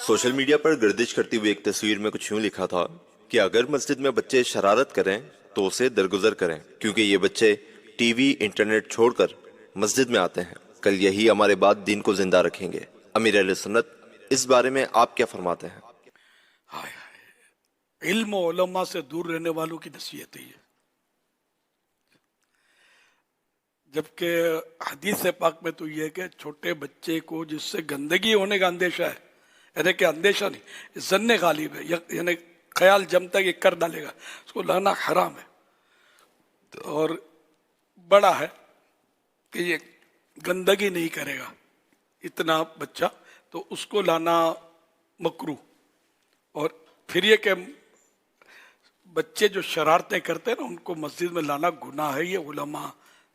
Social media پر گردش کرتی ہوئی ایک تصویر میں کچھ یوں لکھا تھا کہ اگر مسجد میں بچے شرارت کریں تو اسے درگزر کریں، کیونکہ یہ بچے ٹی وی انٹرنیٹ چھوڑ کر مسجد میں آتے ہیں، کل یہی ہمارے بعد دین کو زندہ رکھیں گے۔ امیر اہل سنت اس بارے میں آپ کیا فرماتے ہیں؟ ہائے ہائے، علم و علماء سے دور رہنے والوں کی نصیحت ہے یہ، جبکہ حدیث پاک میں تو یہ ہے کہ چھوٹے بچے کو جس سے گندگی ہونے کا اندیشہ ہے، یعنی کہ اندیشہ نہیں، ظن غالب ہے، یعنی خیال جمتا ہے کہ کر ڈالے گا، اس کو لانا حرام ہے، اور بڑا ہے کہ یہ گندگی نہیں کرے گا اتنا بچہ، تو اس کو لانا مکروہ۔ اور پھر یہ کہ بچے جو شرارتیں کرتے ہیں نا ان کو مسجد میں لانا گناہ ہے، یہ علماء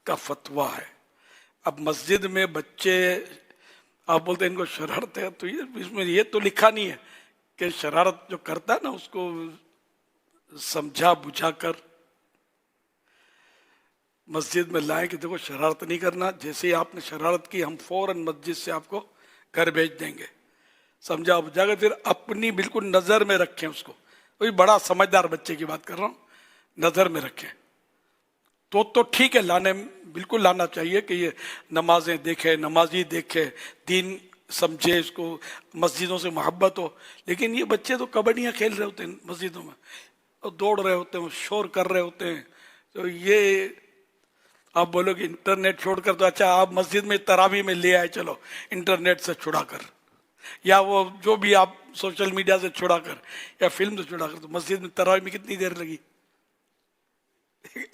کا فتویٰ ہے۔ اب مسجد میں بچے آپ بولتے ہیں ان کو شرارت ہے، تو اس میں یہ تو لکھا نہیں ہے کہ شرارت جو کرتا ہے نا اس کو سمجھا بجھا کر مسجد میں لائیں کہ دیکھو شرارت نہیں کرنا، جیسے ہی آپ نے شرارت کی ہم فوراً مسجد سے آپ کو گھر بھیج دیں گے، سمجھا بجھا کر، پھر اپنی بالکل نظر میں رکھیں اس کو، کوئی بڑا سمجھدار بچے کی بات کر رہا ہوں، نظر میں رکھیں تو ٹھیک ہے، لانے بالکل لانا چاہیے کہ یہ نمازیں دیکھے، نمازی دیکھے، دین سمجھے، اس کو مسجدوں سے محبت ہو۔ لیکن یہ بچے تو کبڈیاں کھیل رہے ہوتے ہیں مسجدوں میں، اور دوڑ رہے ہوتے ہیں، شور کر رہے ہوتے ہیں، تو یہ آپ بولو کہ انٹرنیٹ چھوڑ کر، تو اچھا آپ مسجد میں تراویح میں لے آئے، چلو انٹرنیٹ سے چھڑا کر، یا وہ جو بھی آپ سوشل میڈیا سے چھڑا کر یا فلم سے چھڑا کر، تو مسجد میں تراویح میں کتنی دیر لگی؟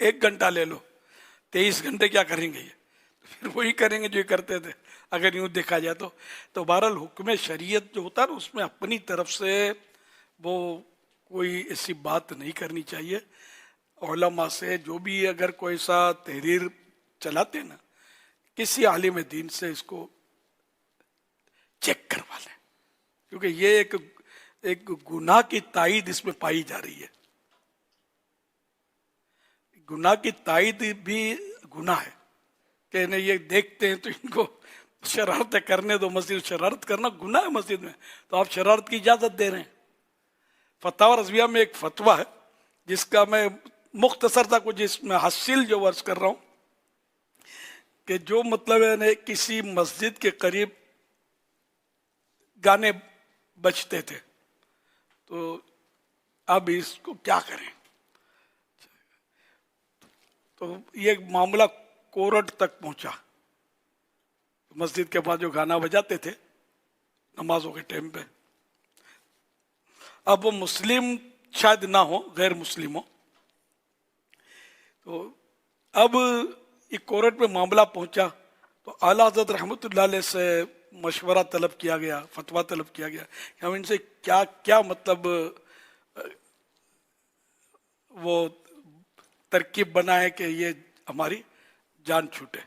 1 گھنٹہ لے لو، 23 گھنٹے کیا کریں گے؟ یہ پھر وہی کریں گے جو یہ کرتے تھے اگر یوں دیکھا جائے تو بہرحال حکم شریعت جو ہوتا ہے نا اس میں اپنی طرف سے وہ کوئی ایسی بات نہیں کرنی چاہیے۔ علماء سے جو بھی اگر کوئی سا تحریر چلاتے نا، کسی عالم دین سے اس کو چیک کروا لیں، کیونکہ یہ ایک گناہ کی تائید اس میں پائی جا رہی ہے۔ گناہ کی تائید بھی گناہ ہے کہ نہیں، یہ دیکھتے ہیں تو ان کو شرارتیں کرنے دو، مسجد شرارت کرنا گناہ ہے مسجد میں، تو آپ شرارت کی اجازت دے رہے ہیں۔ فتاوی رضویہ میں ایک فتویٰ ہے جس کا میں مختصر تھا کچھ اس میں حاصل جو عرض کر رہا ہوں، کہ جو مطلب ہے کسی مسجد کے قریب گانے بجتے تھے، تو اب اس کو کیا کریں؟ تو یہ معاملہ کورٹ تک پہنچا، مسجد کے بعد جو گانا بجاتے تھے نمازوں کے ٹائم پہ، اب وہ مسلم شاید نہ ہو، غیر مسلم ہو، تو اب یہ کورٹ میں معاملہ پہنچا، تو اعلیٰ حضرت رحمۃ اللہ علیہ سے مشورہ طلب کیا گیا، فتویٰ طلب کیا گیا کہ ہم ان سے کیا مطلب وہ ترکیب بنائے کہ یہ ہماری جان چھوٹے۔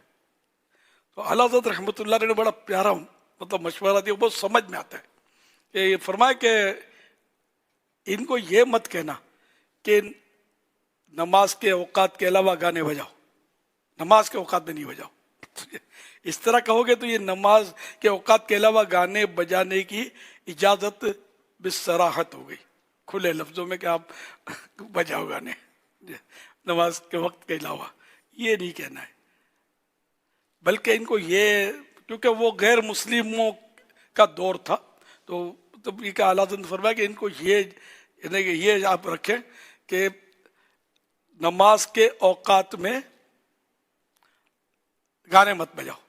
تو اعلیٰ حضرت رحمۃ اللہ علیہ نے بڑا پیارا مطلب مشورہ دیا، بہت سمجھ میں آتا ہے کہ یہ فرمائے کہ ان کو یہ مت کہنا کہ نماز کے اوقات کے علاوہ گانے بجاؤ، نماز کے اوقات میں نہیں بجاؤ۔ اس طرح کہو گے تو یہ نماز کے اوقات کے علاوہ گانے بجانے کی اجازت بالصراحت ہو گئی، کھلے لفظوں میں کہ آپ بجاؤ گانے نماز کے وقت کے علاوہ، یہ نہیں کہنا ہے۔ بلکہ ان کو یہ، کیونکہ وہ غیر مسلموں کا دور تھا، تو تب یہ کہ اعلیٰ حضرت نے فرمایا کہ ان کو یہ آپ رکھیں کہ نماز کے اوقات میں گانے مت بجاؤ،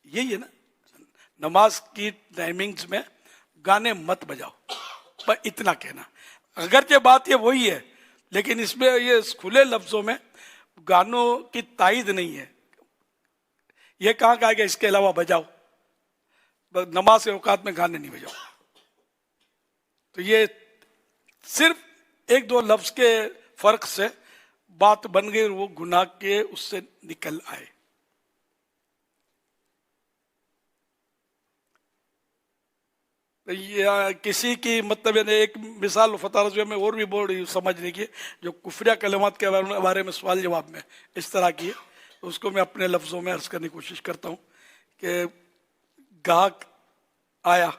یہی ہے نا، نماز کی ٹائمنگز میں گانے مت بجاؤ، بس اتنا کہنا۔ اگرچہ بات یہ وہی ہے، لیکن اس میں یہ کھلے لفظوں میں گانوں کی تائید نہیں ہے، یہ کہاں کہا کہ اس کے علاوہ بجاؤ، نماز کے اوقات میں گانے نہیں بجاؤ۔ تو یہ صرف 1-2 لفظ کے فرق سے بات بن گئی، وہ گناہ کے اس سے نکل آئے۔ یا کسی کی مطلب ایک مثال فتح رضویہ میں اور بھی بڑی سمجھنے کی، جو کفریہ کلمات کے بارے میں سوال جواب میں اس طرح کی ہے، اس کو میں اپنے لفظوں میں عرض کرنے کی کوشش کرتا ہوں کہ گاہک آیا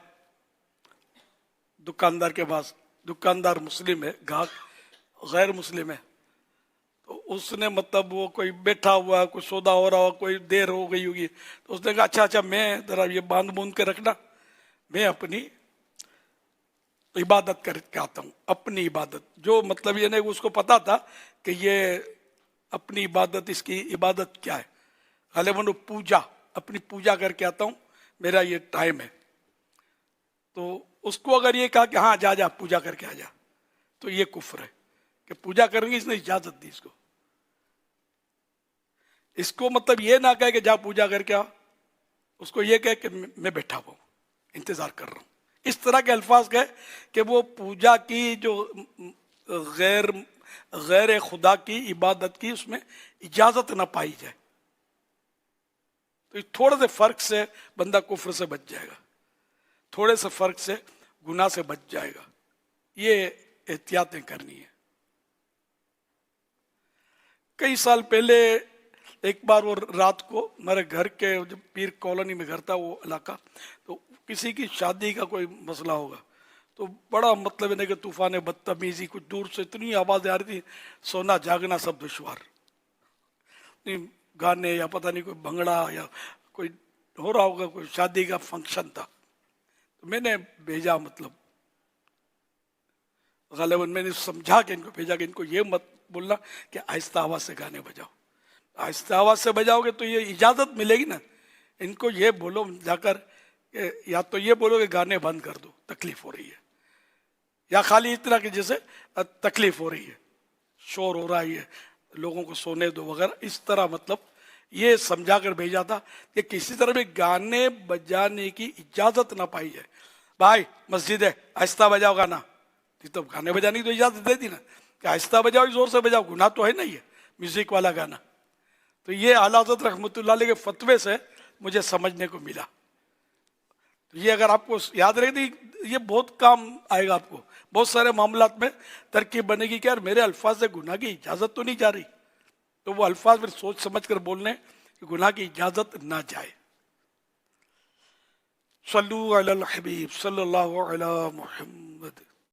دکاندار کے پاس، دکاندار مسلم ہے، گاہک غیر مسلم ہے، تو اس نے مطلب وہ کوئی بیٹھا ہوا، کوئی سودا ہو رہا ہو، کوئی دیر ہو گئی ہوگی، تو اس نے کہا اچھا میں ذرا یہ باندھ کے رکھنا، میں اپنی عبادت کر کے آتا ہوں، اپنی عبادت، جو مطلب یہ نہیں، اس کو پتا تھا کہ یہ اپنی عبادت، اس کی عبادت کیا ہے، غالباً پوجا، اپنی پوجا کر کے آتا ہوں، میرا یہ ٹائم ہے. تو اس کو اگر یہ کہا کہ ہاں جا پوجا کر کے آ جا، تو یہ کفر ہے کہ پوجا کریں گے، اس نے اجازت دی اس کو مطلب یہ نہ کہے کہ جا پوجا کر کے آ، اس کو یہ کہے کہ میں بیٹھا ہوا ہوں، انتظار کر رہا ہوں. اس طرح کے الفاظ کہے کہ وہ پوجا کی جو غیر خدا کی عبادت کی اس میں اجازت نہ پائی جائے. تو اس تھوڑے سے فرق سے بندہ کفر سے بچ جائے گا، تھوڑے سے فرق سے گناہ سے بچ جائے گا. یہ احتیاطیں کرنی ہے. کئی سال پہلے ایک بار وہ رات کو میرے گھر کے، جب پیر کالونی میں گھر تھا وہ علاقہ، تو کسی کی شادی کا کوئی مسئلہ ہوگا، تو بڑا مطلب ہے کہ طوفان بدتمیزی، کچھ دور سے اتنی آوازیں آ رہی تھی، سونا جاگنا سب دشوار، گانے یا پتہ نہیں کوئی بھنگڑا یا کوئی ہو رہا ہوگا، کوئی شادی کا فنکشن تھا. تو میں نے بھیجا، مطلب غالباً میں نے سمجھا کہ ان کو بھیجا کہ ان کو یہ مت بولنا کہ آہستہ آواز سے گانے بجاؤ، آہستہ آواز سے بجاؤ گے تو یہ اجازت ملے گی نا. ان کو یہ بولو جا کر کہ یا تو یہ بولو کہ گانے بند کر دو، تکلیف ہو رہی ہے، یا خالی اتنا کہ جیسے تکلیف ہو رہی ہے، شور ہو رہا ہے، لوگوں کو سونے دو وغیرہ. اس طرح مطلب یہ سمجھا کر بھیجا تھا کہ کسی طرح بھی گانے بجانے کی اجازت نہ پائی جائے. بھائی مسجد ہے، آہستہ بجاؤ گانا، تو گانے بجانے کی تو اجازت دے دی نا کہ آہستہ بجاؤ، زور سے بجاؤ، گناہ تو ہے نا یہ میوزک والا گانا. تو یہ اعلیٰ حضرت رحمۃ اللہ علیہ کے فتوے سے مجھے سمجھنے کو ملا. تو یہ اگر آپ کو یاد رہے تو یہ بہت کام آئے گا، آپ کو بہت سارے معاملات میں ترکیب بنے گی کہ یار میرے الفاظ سے گناہ کی اجازت تو نہیں جا رہی، تو وہ الفاظ پھر سوچ سمجھ کر بولنے کہ گناہ کی اجازت نہ جائے. صلو علی الحبیب صلی اللہ علی محمد.